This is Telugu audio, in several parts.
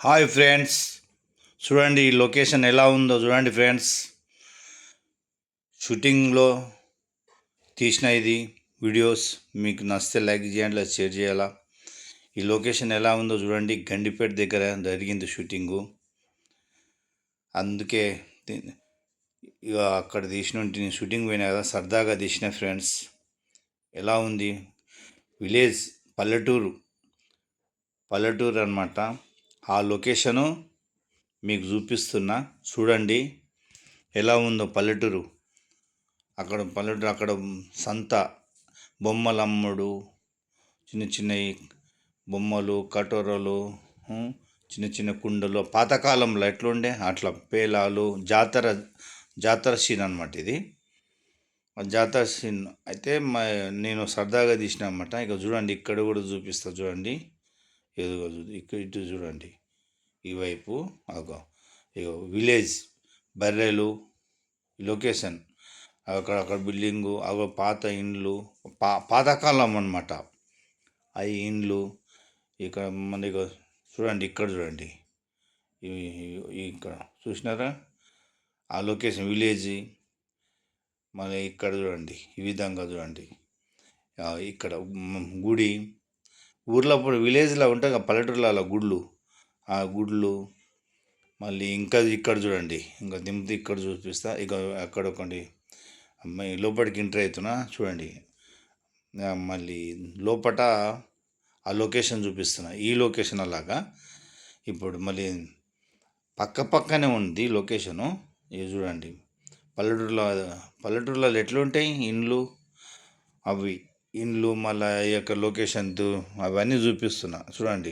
హాయ్ ఫ్రెండ్స్, చూడండి ఈ లొకేషన్ ఎలా ఉందో చూడండి ఫ్రెండ్స్. షూటింగ్లో తీసిన ఇది వీడియోస్ మీకు నచ్చితే లైక్ చేయండి, లేదా షేర్ చేయాలా. ఈ లొకేషన్ ఎలా ఉందో చూడండి. గండిపేట దగ్గర జరిగింది షూటింగు. అందుకే ఇక అక్కడ తీసిన నేను షూటింగ్ పోయినా కదా, సరదాగా తీసిన ఫ్రెండ్స్. ఎలా ఉంది విలేజ్, పల్లెటూరు అన్నమాట. ఆ లొకేషను మీకు చూపిస్తున్నా చూడండి ఎలా ఉందో పల్లెటూరు. అక్కడ సంత, బొమ్మలు అమ్ముడు, చిన్న చిన్నవి బొమ్మలు, కటోరలు, చిన్న చిన్న కుండలు, పాతకాలంలో ఎట్లుండే అట్లా పేలాలు, జాతర సీన్ అనమాట ఇది. జాతర సీన్ అయితే నేను సరదాగా తీసిన అనమాట. ఇక చూడండి, ఇక్కడ కూడా చూపిస్తా చూడండి. ఎదుగో ఇటు చూడండి, ఈ వైపు ఇగో విలేజ్, బర్రెలు, లొకేషన్ అక్కడ బిల్డింగు, అవి పాత ఇండ్లు, పాతకాలం అనమాట. అవి ఇండ్లు ఇక్కడ మన చూడండి, ఇక్కడ చూడండి, ఇక్కడ చూసినారా ఆ లొకేషన్ విలేజ్. మన ఇక్కడ చూడండి, ఈ విధంగా చూడండి. ఇక్కడ గుడి, ఊర్లో విలేజ్లో ఉంటాయి కదా, పల్లెటూర్లలో గుళ్ళు, ఆ గుళ్ళు. మళ్ళీ ఇంకా ఇక్కడ చూడండి, ఇంకా దింపితే ఇక్కడ చూపిస్తా. ఇక అక్కడ ఒకటి అమ్మాయి లోపలికి ఎంటర్ అవుతున్నా చూడండి. మళ్ళీ లోపల ఆ లొకేషన్ చూపిస్తున్నా, ఈ లొకేషన్ అలాగా. ఇప్పుడు మళ్ళీ పక్కనే ఉంది లొకేషను. ఇది చూడండి, పల్లెటూరులో ఎట్లుంటాయి ఇండ్లు, అవి ఇండ్లు, మళ్ళీ ఈ యొక్క లొకేషన్ అవన్నీ చూపిస్తున్నా చూడండి.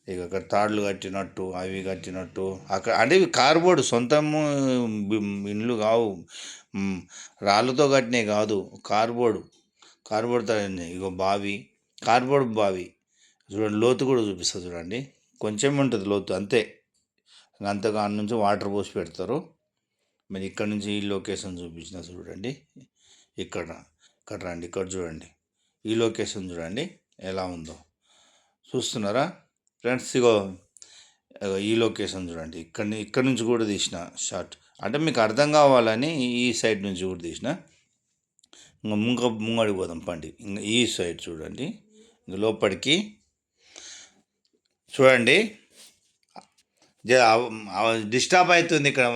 ఇక అక్కడ తాళ్ళు కట్టినట్టు, అవి కట్టినట్టు అక్కడ అంటే ఇవి కార్బోర్డ్, సొంతము ఇండ్లు కావు, రాళ్ళతో కట్టినవి కాదు, కార్బోర్డ్తో ఇగో బావి, కార్బోర్డ్ బావి చూడండి. లోతు కూడా చూపిస్తా చూడండి, కొంచెం ఉంటుంది లోతు అంతే. అంతగా నుంచి వాటర్ పోసి పెడతారు. మరి ఇక్కడ నుంచి ఈ లొకేషన్ చూపించిన చూడండి. ఇక్కడ రండి, ఇక్కడ చూడండి, ఈ లొకేషన్ చూడండి ఎలా ఉందో. చూస్తున్నారా ఫ్రెండ్స్? ఇగో ఈ లొకేషన్ చూడండి. ఇక్కడ నుంచి కూడా తీసిన షార్ట్, అంటే మీకు అర్థం కావాలని ఈ సైడ్ నుంచి కూడా తీసిన. ఇంకా ముంగడికి పోదాం పండి. ఇంకా ఈ సైడ్ చూడండి, ఇంక లోపలికి చూడండి. డిస్టర్బ్ అవుతుంది, ఇక్కడ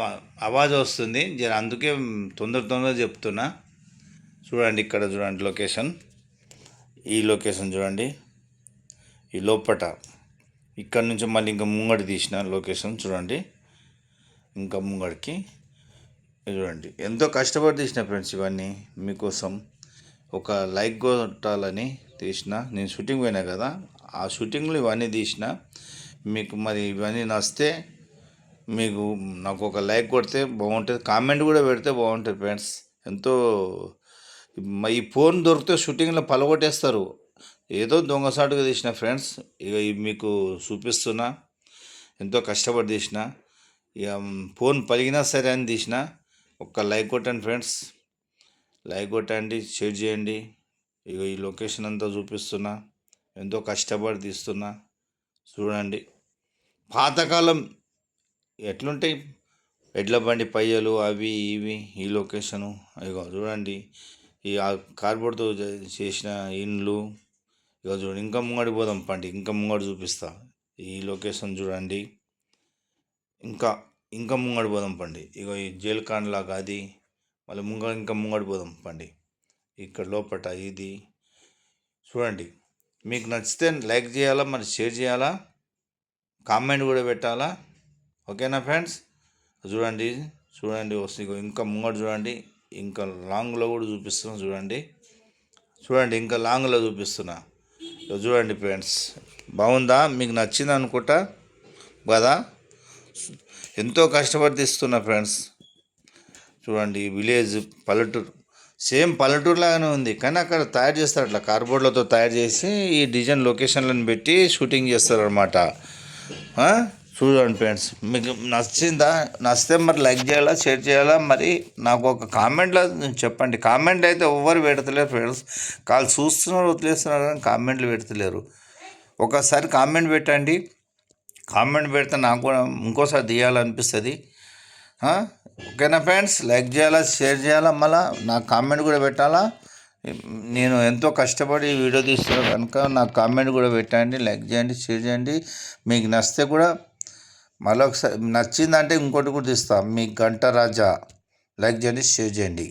ఆవాజ్ వస్తుంది జర, అందుకే తొందర చెప్తున్నా. చూడండి, ఇక్కడ చూడండి లొకేషన్, ఈ లొకేషన్ చూడండి. ఈ లోపట ఇక్కడ నుంచి మళ్ళీ ఇంకా ముంగడి తీసిన లొకేషన్ చూడండి. ఇంకా ముంగడికి చూడండి, ఎంతో కష్టపడి తీసిన ఫ్రెండ్స్. ఇవన్నీ మీకోసం ఒక లైక్ కొట్టాలని తీసిన. నేను షూటింగ్ పోయినా కదా, ఆ షూటింగ్లో ఇవన్నీ తీసిన. మీకు మరి ఇవన్నీ నచ్చితే మీకు నాకు ఒక లైక్ కొడితే బాగుంటుంది, కామెంట్ కూడా పెడితే బాగుంటుంది ఫ్రెండ్స్. ఎంతో ఈ ఫోన్ దొరికితే షూటింగ్లో పలగొట్టేస్తారు. ఏదో దొంగసాటుగా తీసిన ఫ్రెండ్స్. ఇక మీకు చూపిస్తున్నా, ఎంతో కష్టపడి తీసిన. ఇక ఫోన్ పలిగినా సరే అని తీసిన. ఒక్క లైక్ కొట్టండి ఫ్రెండ్స్, లైక్ కొట్టండి, షేర్ చేయండి. ఇక ఈ లొకేషన్ అంతా చూపిస్తున్నా, ఎంతో కష్టపడి తీస్తున్నా చూడండి. పాతకాలం ఎట్లుంటాయి, ఎడ్ల బండి పయ్యలు, అవి ఇవి, ఈ లొకేషను. ఇక చూడండి, ఈ కార్బోర్డ్తో చేసిన ఇండ్లు. ఇక చూడండి, ఇంకా ముంగడి పోదాం పండి, ఇంకా ముంగడి చూపిస్తా. ఈ లొకేషన్ చూడండి. ఇంకా ముంగడి పోదాం పండి. ఇక ఈ జైల్ ఖాన్ లాగా అది, మళ్ళీ ఇంకా ముంగడి పోదాం పండి. ఇక్కడ లోపట ఇది చూడండి. మీకు నచ్చితే లైక్ చేయాలా, మరి షేర్ చేయాలా, కామెంట్ కూడా పెట్టాలా. ఓకేనా ఫ్రెండ్స్? చూడండి వస్తుంది. ఇంకా ముంగడు చూడండి, ఇంకా లాంగ్లో కూడా చూపిస్తున్నా చూడండి, ఇంకా లాంగ్లో చూపిస్తున్నా చూడండి ఫ్రెండ్స్. బాగుందా? మీకు నచ్చింది అనుకుంటా కదా. ఎంతో కష్టపడి తీస్తున్నా ఫ్రెండ్స్. చూడండి, విలేజ్, పల్లెటూరు, సేమ్ పల్లెటూరులాగానే ఉంది, కానీ అక్కడ తయారు చేస్తారు అట్లా కార్బోర్డ్లతో తయారు చేసి ఈ డిజైన్ లొకేషన్లను పెట్టి షూటింగ్ చేస్తారు అనమాట. చూడండి ఫ్రెండ్స్, మీకు నచ్చితే మరి లైక్ చేయాలా, షేర్ చేయాలా, మరి నాకు ఒక కామెంట్లో చెప్పండి. కామెంట్ అయితే ఎవ్వరు పెడతలేరు ఫ్రెండ్స్. చూస్తున్నారు, వదిలేస్తున్నారు, కానీ కామెంట్లు పెడతలేరు. ఒకసారి కామెంట్ పెట్టండి, కామెంట్ పెడితే నాకు కూడా ఇంకోసారి తీయాలనిపిస్తుంది. ఓకేనా ఫ్రెండ్స్, లైక్ చేయాలా, షేర్ చేయాలా, మళ్ళీ నాకు కామెంట్ కూడా పెట్టాలా. నేను ఎంతో కష్టపడి వీడియో తీస్తున్నా కనుక నాకు కామెంట్ కూడా పెట్టండి, లైక్ చేయండి, షేర్ చేయండి. మీకు నచ్చితే కూడా మళ్ళీ ఒకసారి నచ్చిందంటే ఇంకోటి కూడా తీస్తాను. మీ గంట రాజా. లైక్ చేయండి, షేర్ చేయండి.